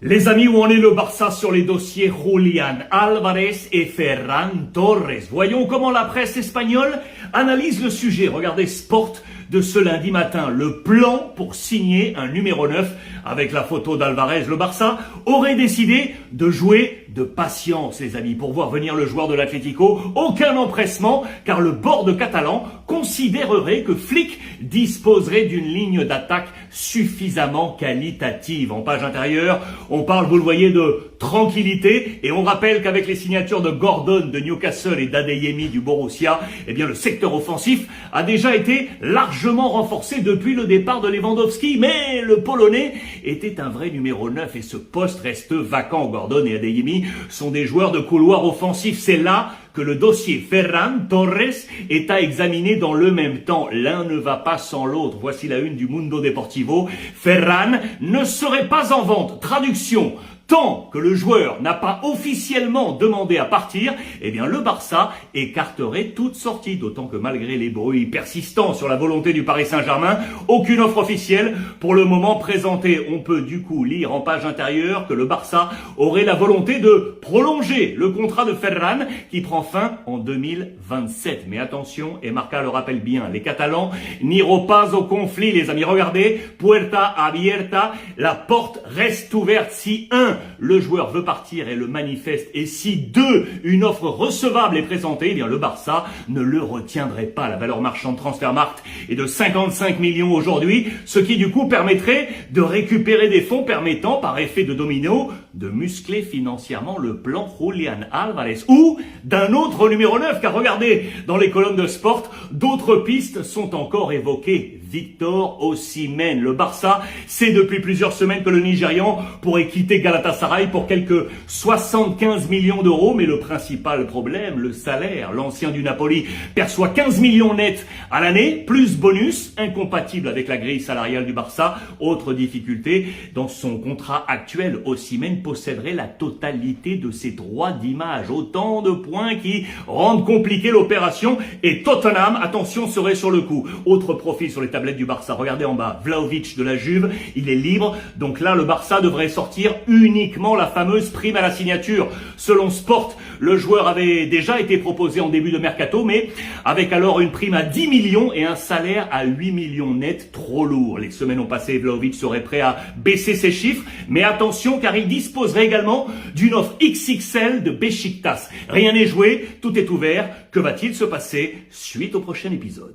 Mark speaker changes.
Speaker 1: Les amis, où en est le Barça sur les dossiers Julián Álvarez et Ferran Torres? Voyons comment la presse espagnole analyse le sujet. Regardez Sport de ce lundi matin. Le plan pour signer un numéro 9 avec la photo d'Álvarez. Le Barça aurait décidé de jouer de patience, les amis, pour voir venir le joueur de l'Atlético. Aucun empressement, car le board catalan considérerait que Flick disposerait d'une ligne d'attaque suffisamment qualitative. En page intérieure, on parle, vous le voyez, de tranquillité, et on rappelle qu'avec les signatures de Gordon de Newcastle et d'Adeyemi du Borussia, eh bien le secteur offensif a déjà été largement renforcé depuis le départ de Lewandowski, mais le Polonais était un vrai numéro 9 et ce poste reste vacant. Gordon et Adeyemi sont des joueurs de couloir offensif. C'est là que le dossier Ferran Torres est à examiner dans le même temps. L'un ne va pas sans l'autre. Voici la une du Mundo Deportivo. Ferran ne serait pas en vente. Traduction: tant que le joueur n'a pas officiellement demandé à partir, eh bien le Barça écarterait toute sortie. D'autant que malgré les bruits persistants sur la volonté du Paris Saint-Germain, aucune offre officielle pour le moment présentée. On peut du coup lire en page intérieure que le Barça aurait la volonté de prolonger le contrat de Ferran qui prend fin en 2027. Mais attention, et Marca le rappelle bien, les Catalans n'iront pas au conflit, les amis. Regardez, puerta abierta, la porte reste ouverte. Si le joueur veut partir et le manifeste, et si 2, une offre recevable est présentée, eh bien le Barça ne le retiendrait pas. La valeur marchande Transfermarkt est de 55 millions aujourd'hui, ce qui du coup permettrait de récupérer des fonds permettant, par effet de domino, de muscler financièrement le plan Julián Álvarez ou d'un autre numéro 9, car regardez, dans les colonnes de Sport, d'autres pistes sont encore évoquées. Victor Osimhen. Le Barça sait depuis plusieurs semaines que le Nigérian pourrait quitter Galatasaray pour quelques 75 millions d'euros, mais le principal problème, le salaire. L'ancien du Napoli perçoit 15 millions nets à l'année, plus bonus, incompatible avec la grille salariale du Barça. Autre difficulté, dans son contrat actuel, Osimhen posséderait la totalité de ses droits d'image. Autant de points qui rendent compliquée l'opération, et Tottenham, attention, serait sur le coup. Autre profil sur les tablettes du Barça, regardez en bas, Vlahovic de la Juve, il est libre, donc là le Barça devrait sortir uniquement la fameuse prime à la signature. Selon Sport, le joueur avait déjà été proposé en début de mercato, mais avec alors une prime à 10 millions et un salaire à 8 millions net, trop lourd. Les semaines ont passé, Vlahovic serait prêt à baisser ses chiffres, mais attention, car il disposerait également d'une offre XXL de Beşiktaş. Rien n'est joué, tout est ouvert. Que va-t-il se passer suite au prochain épisode?